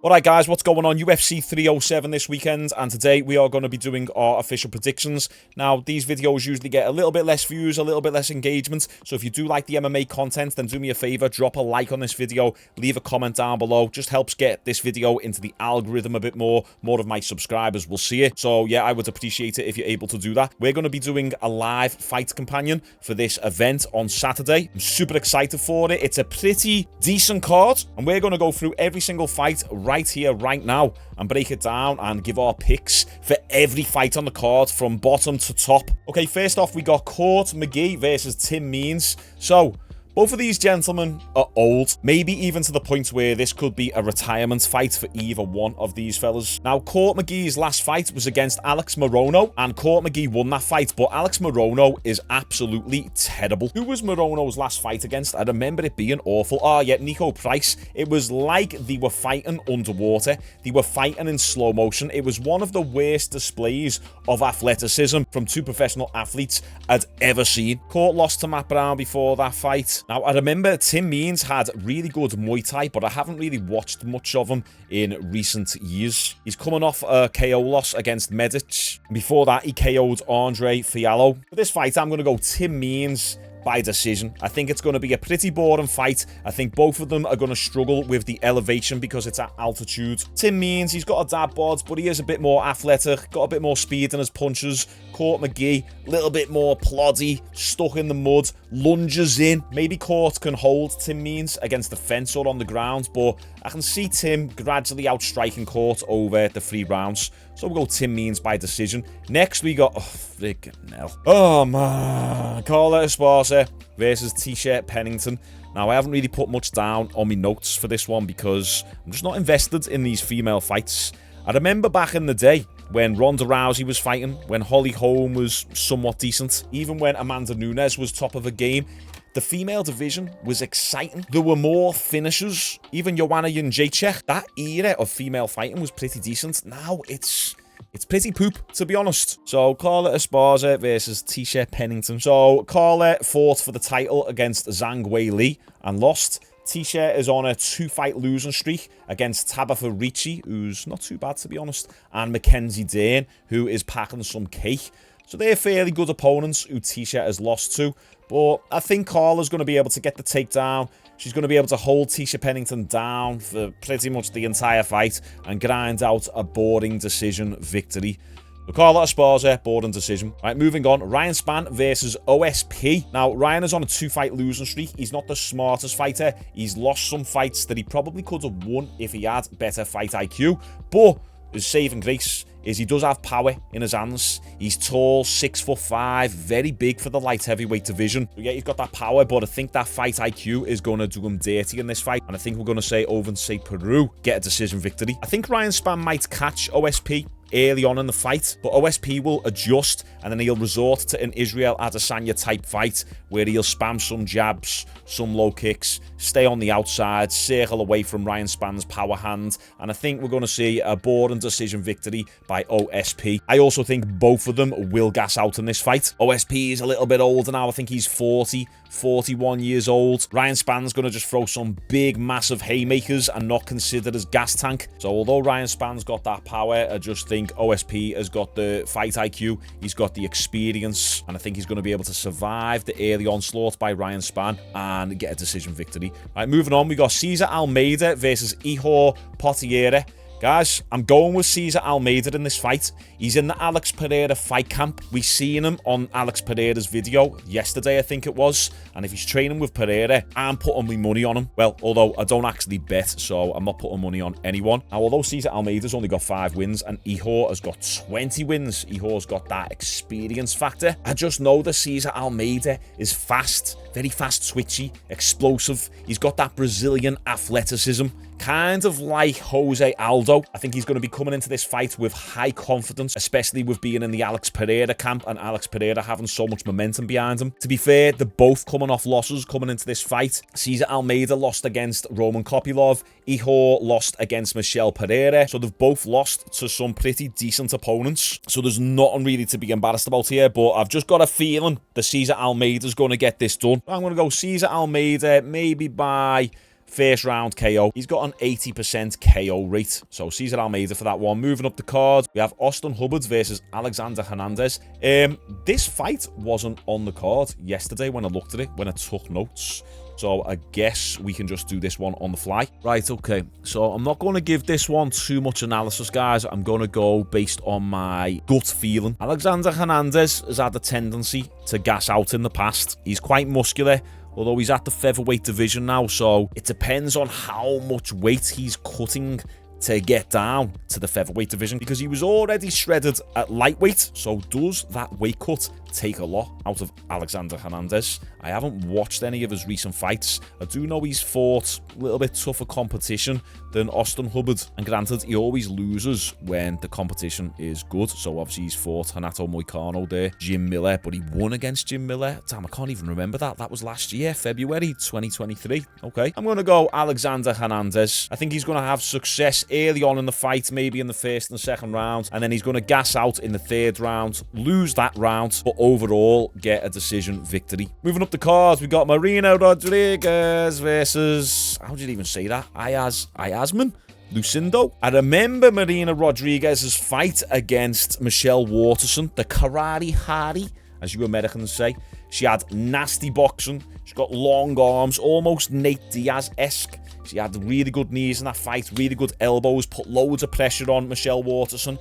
Alright guys, what's going on? UFC 307 this weekend, and today we are going to be doing our official predictions. Now, these videos usually get a little bit less views, a little bit less engagement, so if you do like the MMA content, then do me a favour, drop a like on this video, leave a comment down below, just helps get this video into the algorithm a bit more of my subscribers will see it. So yeah, I would appreciate it if you're able to do that. We're going to be doing a live fight companion for this event on Saturday. I'm super excited for it. It's a pretty decent card, and we're going to go through every single fight right here, right now, and break it down and give our picks for every fight on the card from bottom to top. Okay, first off, we got McGee versus Tim Means. So both of these gentlemen are old, maybe even to the point where this could be a retirement fight for either one of these fellas. Now, McGee's last fight was against Alex Morono, and McGee won that fight, but Alex Morono is absolutely terrible. Who was Morono's last fight against? I remember it being awful. Oh, yeah, Nico Price. It was like they were fighting underwater. They were fighting in slow motion. It was one of the worst displays of athleticism from two professional athletes I'd ever seen. Lost to Matt Brown before that fight. Now, I remember Tim Means had really good Muay Thai, but I haven't really watched much of him in recent years. He's coming off a KO loss against Medic. Before that, he KO'd Andre Fiallo. For this fight, I'm going to go Tim Means by decision. I think it's going to be a pretty boring fight. I think both of them are going to struggle with the elevation because it's at altitude. Tim Means, he's got a dad bod, but he is a bit more athletic, got a bit more speed in his punches. McGee, a little bit more ploddy, stuck in the mud, lunges in. Maybe can hold Tim Means against the fence or on the ground, but I can see Tim gradually outstriking over the 3 rounds. So we'll go Tim Means by decision. Next, we got... oh, freaking hell. Oh, man. Carla Esparza versus Tecia Pennington. Now, I haven't really put much down on my notes for this one because I'm just not invested in these female fights. I remember back in the day when Ronda Rousey was fighting, when Holly Holm was somewhat decent, even when Amanda Nunes was top of her game. The female division was exciting. There were more finishers. Even Joanna Jędrzejczyk, that era of female fighting was pretty decent. Now it's pretty poop, to be honest. So, Carla Esparza versus Tecia Pennington. So, Carla fought for the title against Zhang Weili and lost. Tecia is on a 2-fight losing streak against Tabitha Ricci, who's not too bad, to be honest, and Mackenzie Dern, who is packing some cake. So they're fairly good opponents who Tecia has lost to. But I think Carla's going to be able to get the takedown. She's going to be able to hold Tecia Pennington down for pretty much the entire fight and grind out a boring decision victory. So Carla Esparza, boring decision. Right, moving on. Ryan Spann versus OSP. Now, Ryan is on a 2-fight losing streak. He's not the smartest fighter. He's lost some fights that he probably could have won if he had better fight IQ. But his saving grace is he does have power in his hands. He's tall, 6'5", very big for the light heavyweight division. So yeah, he's got that power, but I think that fight IQ is going to do him dirty in this fight. And I think we're going to say Ovince Preux get a decision victory. I think Ryan Spann might catch OSP early on in the fight, but OSP will adjust and then he'll resort to an Israel Adesanya type fight where he'll spam some jabs, some low kicks, stay on the outside, circle away from Ryan Spann's power hand, and I think we're going to see a boring decision victory by OSP. I also think both of them will gas out in this fight. OSP is a little bit older now. I think he's 41 years old. Ryan Spann's going to just throw some big, massive haymakers and not considered as gas tank. So although Ryan Spann's got that power, I just think OSP has got the fight IQ, he's got the experience, and I think he's going to be able to survive the early onslaught by Ryan Spann and get a decision victory. Right, moving on, we got Cesar Almeida versus Ihor Potieria. Guys, I'm going with Cesar Almeida in this fight. He's in the Alex Pereira fight camp. We seen him on Alex Pereira's video yesterday, I think it was. And if he's training with Pereira, I'm putting my money on him. Well, although I don't actually bet, so I'm not putting money on anyone. Now, although Cesar Almeida's only got 5 wins and Ihor has got 20 wins, Ihor's got that experience factor. I just know that Cesar Almeida is fast, very fast, twitchy, explosive. He's got that Brazilian athleticism. Kind of like Jose Aldo. I think he's going to be coming into this fight with high confidence, especially with being in the Alex Pereira camp and Alex Pereira having so much momentum behind him. To be fair, they're both coming off losses coming into this fight. Cesar Almeida lost against Roman Kopylov. Ihor lost against Michel Pereira. So they've both lost to some pretty decent opponents. So there's nothing really to be embarrassed about here, but I've just got a feeling that Cesar Almeida's going to get this done. I'm going to go Cesar Almeida maybe by First round KO. He's got an 80% KO rate. So Cesar Almeida for that one. Moving up the card, we have Austin Hubbard versus Alexander Hernandez. This fight wasn't on the card yesterday when I looked at it, when I took notes. So I guess we can just do this one on the fly. Right, okay. So I'm not going to give this one too much analysis, guys. I'm going to go based on my gut feeling. Alexander Hernandez has had a tendency to gas out in the past. He's quite muscular, although he's at the featherweight division now. So it depends on how much weight he's cutting to get down to the featherweight division, because he was already shredded at lightweight. So does that weight cut take a lot out of Alexander Hernandez? I haven't watched any of his recent fights. I do know he's fought a little bit tougher competition than Austin Hubbard, and granted, he always loses when the competition is good. So obviously he's fought Renato Moicano there, Jim Miller, but he won against Jim Miller. Damn, I can't even remember that. That was last year, February 2023. Okay, I'm going to go Alexander Hernandez. I think he's going to have success early on in the fight, maybe in the first and second round, and then he's going to gas out in the third round, lose that round, but overall get a decision victory. Moving up the card, we got Marina Rodriguez versus, how did you even say that? Iasmin? Lucindo. I remember Marina Rodriguez's fight against Michelle Waterson, the Karate Hardy, as you Americans say. She had nasty boxing. She got long arms, almost Nate Diaz-esque. She had really good knees in that fight, really good elbows, put loads of pressure on Michelle Waterson.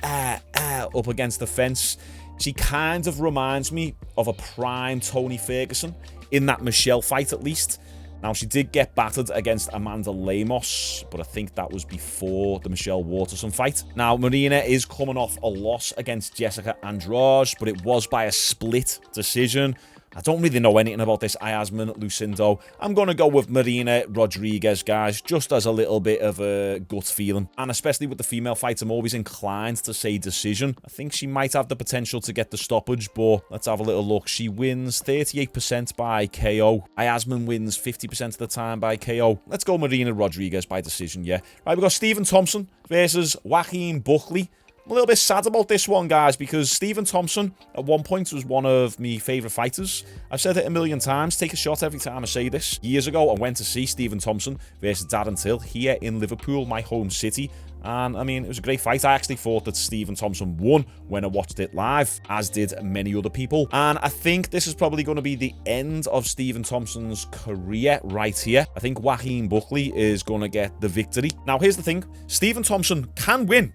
Up against the fence. She kind of reminds me of a prime Tony Ferguson, in that Michelle fight at least. Now, she did get battered against Amanda Lemos, but I think that was before the Michelle Waterson fight. Now, Marina is coming off a loss against Jessica Andrade, but it was by a split decision. I don't really know anything about this Iasmin Lucindo. I'm going to go with Marina Rodriguez, guys, just as a little bit of a gut feeling. And especially with the female fights, I'm always inclined to say decision. I think she might have the potential to get the stoppage, but let's have a little look. She wins 38% by KO. Iasmin wins 50% of the time by KO. Let's go Marina Rodriguez by decision, yeah. Right, we've got Stephen Thompson versus Joaquin Buckley. I'm a little bit sad about this one, guys, because Stephen Thompson at one point was one of my favourite fighters. I've said it a million times, take a shot every time I say this. Years ago, I went to see Stephen Thompson versus Darren Till here in Liverpool, my home city. And, I mean, it was a great fight. I actually thought that Stephen Thompson won when I watched it live, as did many other people. And I think this is probably going to be the end of Stephen Thompson's career right here. I think Joaquin Buckley is going to get the victory. Now, here's the thing. Stephen Thompson can win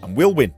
and will win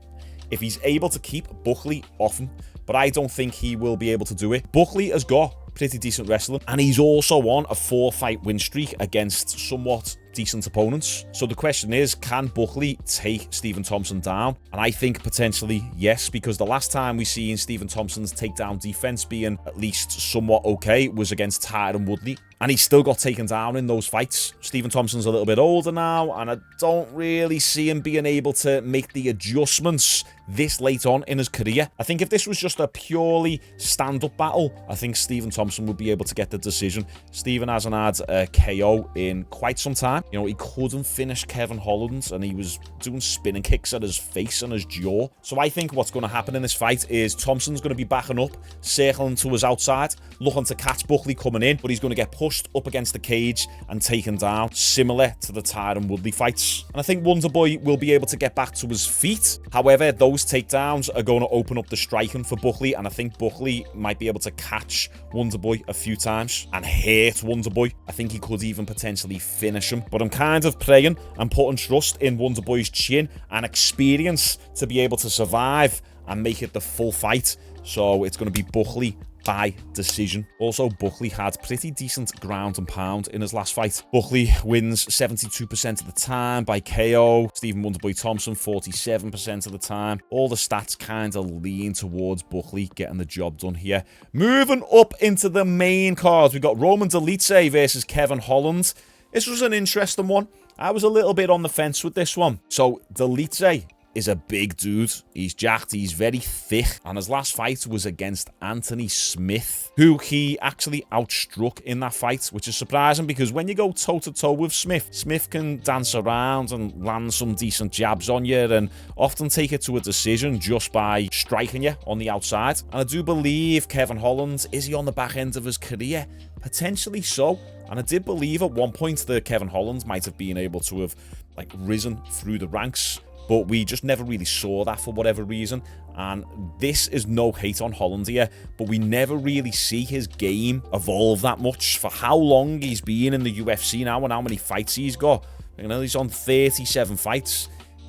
if he's able to keep Buckley off him, but I don't think he will be able to do it. Buckley has got pretty decent wrestling, and he's also on a 4-fight win streak against somewhat decent opponents. So the question is, can Buckley take Stephen Thompson down? And I think potentially yes, because the last time we seen Stephen Thompson's takedown defense being at least somewhat okay was against Tyron Woodley, and he still got taken down in those fights. Stephen Thompson's a little bit older now, and I don't really see him being able to make the adjustments this late on in his career. I think if this was just a purely stand-up battle, I think Stephen Thompson would be able to get the decision. Stephen hasn't had a KO in quite some time. You know, he couldn't finish Kevin Holland, and he was doing spinning kicks at his face and his jaw. So I think what's going to happen in this fight is Thompson's going to be backing up, circling to his outside, looking to catch Buckley coming in, but he's going to get pushed up against the cage and taken down, similar to the Tyron Woodley fights. And I think Wonderboy will be able to get back to his feet. However, those takedowns are going to open up the striking for Buckley, and I think Buckley might be able to catch Wonderboy a few times and hurt Wonderboy. I think he could even potentially finish him. But I'm kind of praying and putting trust in Wonderboy's chin and experience to be able to survive and make it the full fight. So it's going to be Buckley by decision. Also, Buckley had pretty decent ground and pound in his last fight. Buckley wins 72% of the time by KO. Stephen Wonderboy Thompson, 47% of the time. All the stats kind of lean towards Buckley getting the job done here. Moving up into the main card, we got Roman Dolidze versus Kevin Holland. This was an interesting one. I was a little bit on the fence with this one. So, Dolidze is a big dude. He's jacked, he's very thick, and his last fight was against Anthony Smith, who he actually outstruck in that fight, which is surprising because when you go toe-to-toe with Smith can dance around and land some decent jabs on you and often take it to a decision just by striking you on the outside. And I do believe Kevin Holland, is he on the back end of his career? Potentially so. And I did believe at one point that Kevin Holland might have been able to have, like, risen through the ranks, but we just never really saw that for whatever reason. And this is no hate on Holland here, but we never really see his game evolve that much. For how long he's been in the UFC now and how many fights he's got. You know, he's on 37 fights,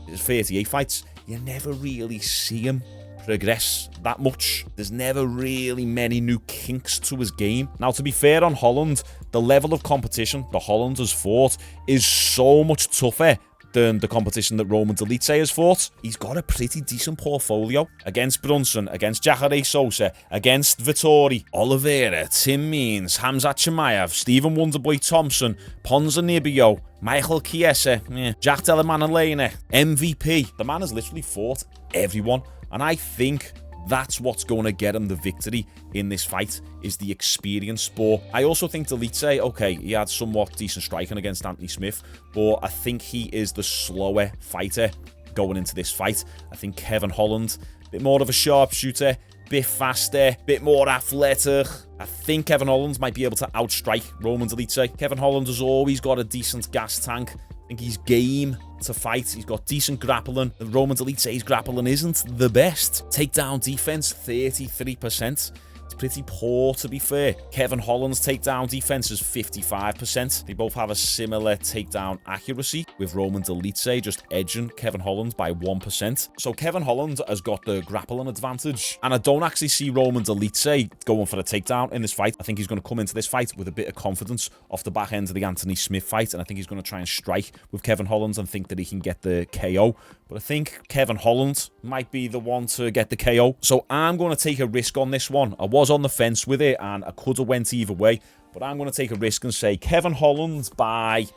38 fights. You never really see him progress that much. There's never really many new kinks to his game. Now, to be fair on Holland, the level of competition that Holland has fought is so much tougher than the competition that Roman Dolidze has fought. He's got a pretty decent portfolio against Brunson, against Jacare Sosa, against Vettori, Oliveira, Tim Means, Hamzat Chimaev, Stephen Wonderboy Thompson, Ponzinibbio, Michael Chiesa, Jack Della Maddalena, MVP. The man has literally fought everyone, and I think that's what's going to get him the victory in this fight, is the experience. But I also think Dolidze, okay, he had somewhat decent striking against Anthony Smith, but I think he is the slower fighter going into this fight. I think Kevin Holland, a bit more of a sharpshooter, bit faster, bit more athletic. I think Kevin Holland might be able to outstrike Roman Dolidze. Kevin Holland has always got a decent gas tank. I think he's game to fight. He's got decent grappling. The Roman Dolidze's grappling isn't the best. Takedown defense, 33%. It's pretty poor, to be fair. Kevin Holland's takedown defense is 55%. They both have a similar takedown accuracy, with Roman Dolidze just edging Kevin Holland by 1%. So Kevin Holland has got the grappling advantage, and I don't actually see Roman Dolidze going for a takedown in this fight. I think he's going to come into this fight with a bit of confidence off the back end of the Anthony Smith fight, and I think he's going to try and strike with Kevin Holland and think that he can get the KO. But I think Kevin Holland might be the one to get the KO. So I'm going to take a risk on this one. I was on the fence with it, and I could have went either way. But I'm going to take a risk and say Kevin Holland by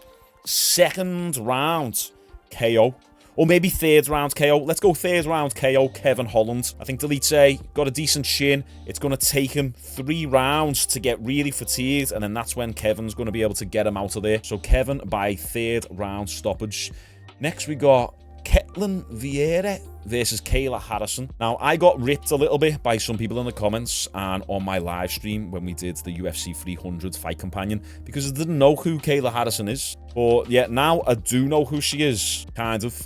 second round KO. Or maybe third round KO. Let's go third round KO, Kevin Holland. I think Dolidze got a decent chin. It's going to take him 3 rounds to get really fatigued, and then that's when Kevin's going to be able to get him out of there. So Kevin by third round stoppage. Next we got Ketlen Vieira versus Kayla Harrison. Now, I got ripped a little bit by some people in the comments and on my live stream when we did the UFC 300 fight companion, because I didn't know who Kayla Harrison is. But yeah, now I do know who she is, kind of.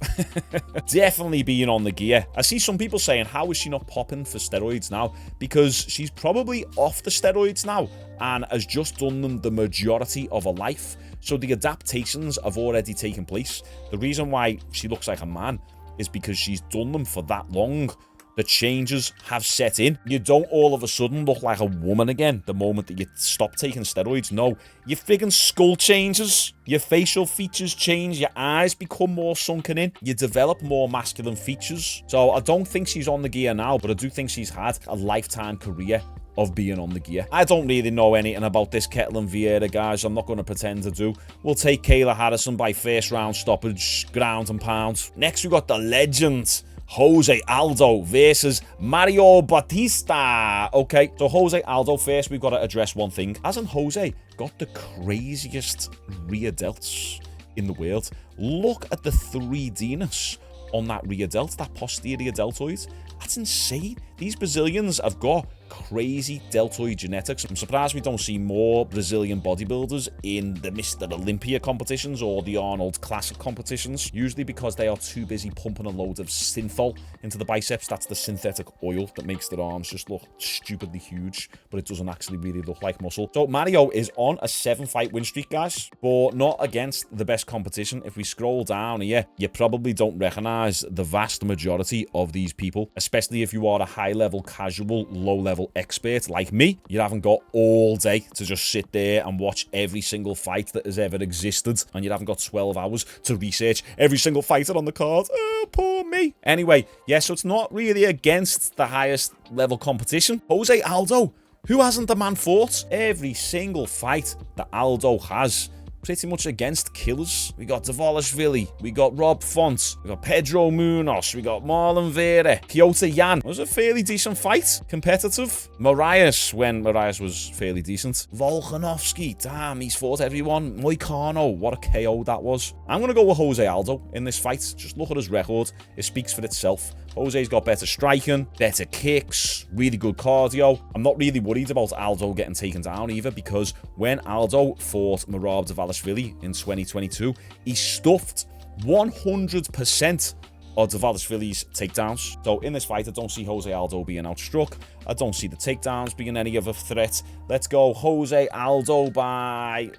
Definitely being on the gear. I see some people saying, how is she not popping for steroids now? Because she's probably off the steroids now and has just done them the majority of her life. So the adaptations have already taken place. The reason why she looks like a man is because she's done them for that long. The changes have set in. You don't all of a sudden look like a woman again the moment that you stop taking steroids. No, your friggin' skull changes. Your facial features change. Your eyes become more sunken in. You develop more masculine features. So I don't think she's on the gear now, but I do think she's had a lifetime career of being on the gear. I don't really know anything about this Ketlen Vieira, guys. I'm not going to pretend to do. We'll take Kayla Harrison by first round stoppage, ground and pound. Next, we got the legend Jose Aldo versus Mario Bautista. Okay, so Jose Aldo first, we've got to address one thing. Hasn't Jose got the craziest rear delts in the world? Look at the 3D-ness on that rear delt, that posterior deltoid. That's insane. These Brazilians have got crazy deltoid genetics. I'm surprised we don't see more Brazilian bodybuilders in the Mr. Olympia competitions or the Arnold Classic competitions, usually because they are too busy pumping a load of synthol into the biceps. That's the synthetic oil that makes their arms just look stupidly huge, but it doesn't actually really look like muscle. So Mario is on a 7-fight win streak, guys, but not against the best competition. If we scroll down here, you probably don't recognize the vast majority of these people, especially if you are a high-level casual, low-level expert like me. You haven't got all day to just sit there and watch every single fight that has ever existed, and you haven't got 12 hours to research every single fighter on the card. Oh, poor me. Anyway, yeah, so it's not really against the highest level competition. Jose Aldo, who hasn't the man fought? Every single fight that Aldo has pretty much against killers. We got Dvalishvili, we got Rob Font, we got Pedro Munoz, we got Marlon Vieira, Piotr Jan. It was a fairly decent fight, competitive. Marias, when Marias was fairly decent. Volkanovski, damn, he's fought everyone. Moicano, what a KO that was. I'm going to go with Jose Aldo in this fight. Just look at his record. It speaks for itself. Jose's got better striking, better kicks, really good cardio. I'm not really worried about Aldo getting taken down either, because when Aldo fought Merab Dvalishvili in 2022, he stuffed 100% of Dvalishvili's takedowns. So in this fight, I don't see Jose Aldo being outstruck. I don't see the takedowns being any of a threat. Let's go Jose Aldo by,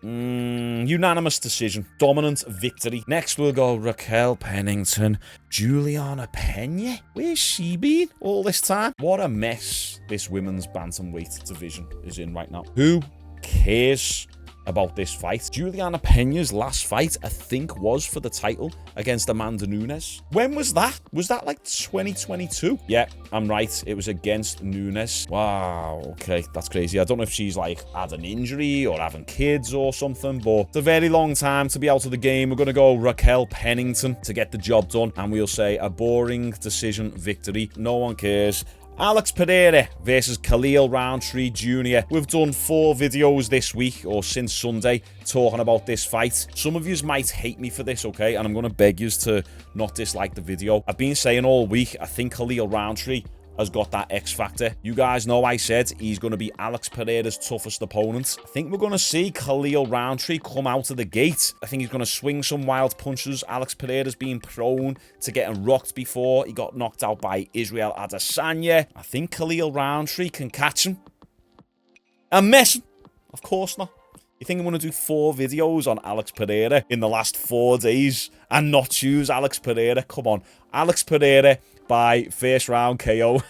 unanimous decision. Dominant victory. Next, we'll go Raquel Pennington. Julianna Pena? Where's she been all this time? What a mess this women's bantamweight division is in right now. Who cares about this fight? Julianna Pena's last fight, I think, was for the title against Amanda Nunes. When was that? Was that like 2022? Yeah, I'm right. It was against Nunes. Wow, okay, that's crazy. I don't know if she's like had an injury or having kids or something, but it's a very long time to be out of the game. We're going to go Raquel Pennington to get the job done, and we'll say a boring decision victory. No one cares. Alex Pereira versus Khalil Rountree Jr. We've done 4 videos this week, or since Sunday, talking about this fight. Some of yous might hate me for this, okay? And I'm going to beg yous to not dislike the video. I've been saying all week, I think Khalil Rountree has got that X factor. You guys know I said he's going to be Alex Pereira's toughest opponent. I think we're going to see Khalil Rountree come out of the gate. I think he's going to swing some wild punches. Alex Pereira's been prone to getting rocked before. He got knocked out by Israel Adesanya. I think Khalil Rountree can catch him. I'm messing. Of course not. You think I'm going to do 4 videos on Alex Pereira in the last 4 days and not choose Alex Pereira? Come on. Alex Pereira by first round KO.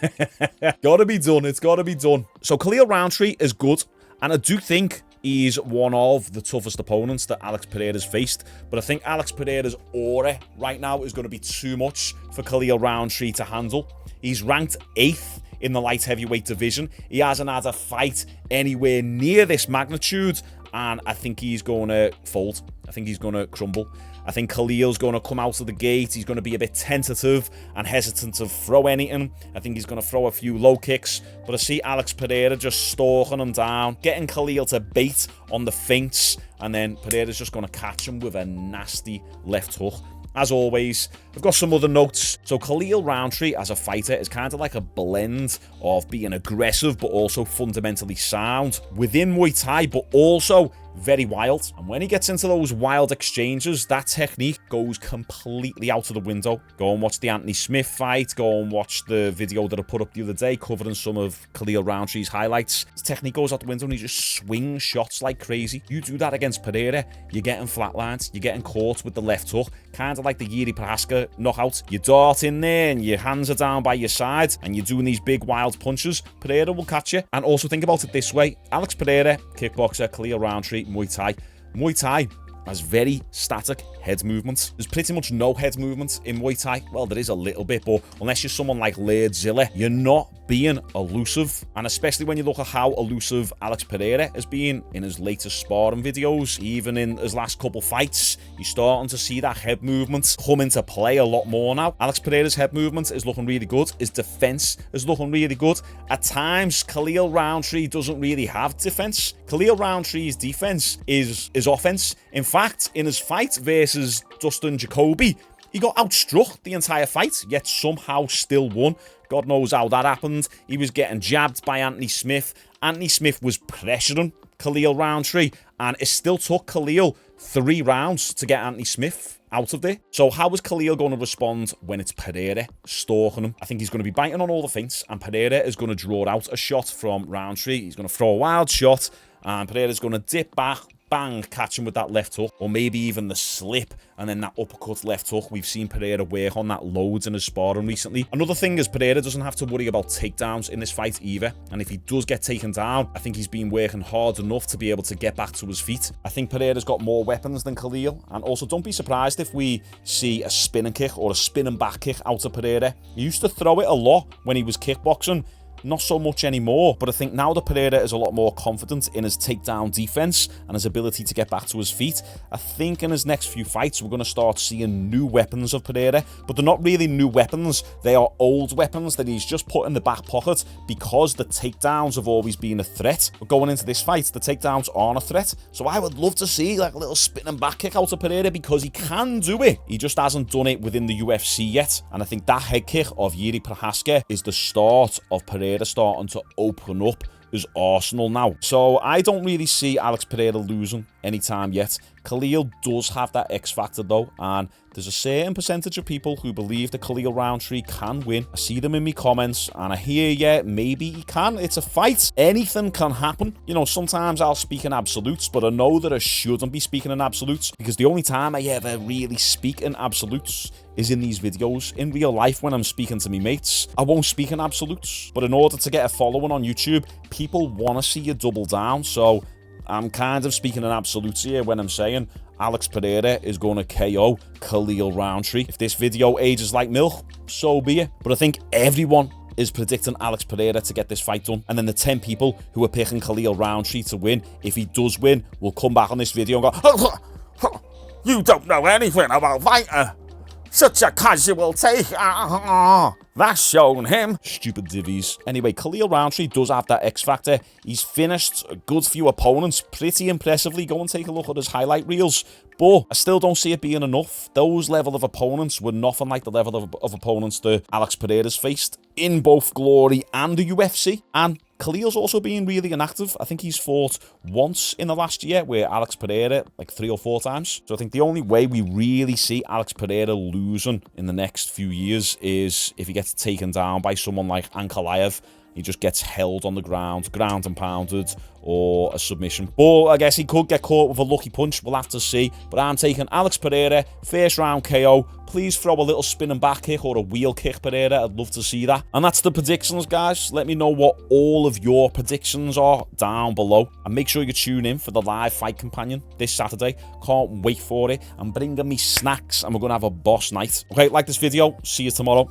Gotta be done. It's gotta be done. So Khalil Rountree is good, and I do think he's one of the toughest opponents that Alex Pereira's faced. But I think Alex Pereira's aura right now is going to be too much for Khalil Rountree to handle. He's ranked 8th in the light heavyweight division. He hasn't had a fight anywhere near this magnitude, and I think he's going to fold. I think he's going to crumble. I think Khalil's going to come out of the gate. He's going to be a bit tentative and hesitant to throw anything. I think he's going to throw a few low kicks. But I see Alex Pereira just stalking him down, getting Khalil to bait on the feints, and then Pereira's just going to catch him with a nasty left hook. As always, I've got some other notes. So Khalil Rountree as a fighter is kind of like a blend of being aggressive but also fundamentally sound within Muay Thai, but also very wild. And when he gets into those wild exchanges, that technique goes completely out of the window. Go and watch the Anthony Smith fight. Go and watch the video that I put up the other day covering some of Khalil Rountree's highlights. His technique goes out the window and he just swings shots like crazy. You do that against Pereira, you're getting flatlined, you're getting caught with the left hook, kind of like the Yuri Prohaska knockout. You dart in there and your hands are down by your side and you're doing these big wild punches. Pereira will catch you. And also think about it this way. Alex Pereira, kickboxer, Khalil Rountree, Muay Thai. Muay Thai has very static head movements. There's pretty much no head movement in Muay Thai. Well, there is a little bit, but unless you're someone like Zilla, you're not being elusive. And especially when you look at how elusive Alex Pereira has been in his latest sparring videos, even in his last couple fights, you're starting to see that head movement come into play a lot more now. Alex Pereira's head movement is looking really good. His defense is looking really good. At times, Khalil Rountree doesn't really have defense. Khalil Rountree's defense is offense. In fact, in his fight versus Dustin Jacoby, he got outstruck the entire fight, yet somehow still won. God knows how that happened. He was getting jabbed by Anthony Smith. Anthony Smith was pressuring Khalil Rountree, and it still took Khalil 3 rounds to get Anthony Smith out of there. So how is Khalil going to respond when it's Pereira stalking him? I think he's going to be biting on all the feints, and Pereira is going to draw out a shot from Rountree. He's going to throw a wild shot, and Pereira's going to dip back, bang, catch him with that left hook, or maybe even the slip, and then that uppercut left hook. We've seen Pereira work on that loads in his sparring recently. Another thing is Pereira doesn't have to worry about takedowns in this fight either, and if he does get taken down, I think he's been working hard enough to be able to get back to his feet. I think Pereira's got more weapons than Khalil, and also don't be surprised if we see a spinning kick or a spinning back kick out of Pereira. He used to throw it a lot when he was kickboxing, not so much anymore. But I think now that Pereira is a lot more confident in his takedown defense and his ability to get back to his feet, I think in his next few fights we're going to start seeing new weapons of Pereira. But they're not really new weapons, they are old weapons that he's just put in the back pocket because the takedowns have always been a threat. But going into this fight, the takedowns aren't a threat. So I would love to see like a little spinning back kick out of Pereira because he can do it. He just hasn't done it within the UFC yet. And I think that head kick of Jiri Prochazka is the start of Pereira starting to open up his arsenal now. So I don't really see Alex Pereira losing anytime yet. Khalil does have that X factor though, and there's a certain percentage of people who believe that Khalil Rountree can win. I see them in my comments, and I hear, yeah, maybe he can. It's a fight. Anything can happen. You know, sometimes I'll speak in absolutes, but I know that I shouldn't be speaking in absolutes because the only time I ever really speak in absolutes is in these videos. In real life, when I'm speaking to me mates, I won't speak in absolutes. But in order to get a following on YouTube, people want to see you double down. So I'm kind of speaking in absolutes here when I'm saying Alex Pereira is going to KO Khalil Rountree. If this video ages like milk, so be it. But I think everyone is predicting Alex Pereira to get this fight done. And then the 10 people who are picking Khalil Rountree to win, if he does win, will come back on this video and go, "You don't know anything about fighter. Such a casual take. That's shown him." Stupid divvies. Anyway, Khalil Rountree does have that X factor. He's finished a good few opponents pretty impressively. Go and take a look at his highlight reels. But I still don't see it being enough. Those level of opponents were nothing like the level of opponents that Alex Pereira's faced in both Glory and the UFC. And Khalil's also been really inactive. I think he's fought once in the last year, where Alex Pereira like 3 or 4 times. So I think the only way we really see Alex Pereira losing in the next few years is if he gets taken down by someone like Ankalaev. He just gets held on the ground and pounded, or a submission. But I guess he could get caught with a lucky punch. We'll have to see. But I'm taking Alex Pereira, first round KO. Please throw a little spinning back kick or a wheel kick, Pereira. I'd love to see that. And that's the predictions, guys. Let me know what all of your predictions are down below. And make sure you tune in for the live fight companion this Saturday. Can't wait for it. I'm bringing me snacks, and we're going to have a boss night. Okay, like this video. See you tomorrow.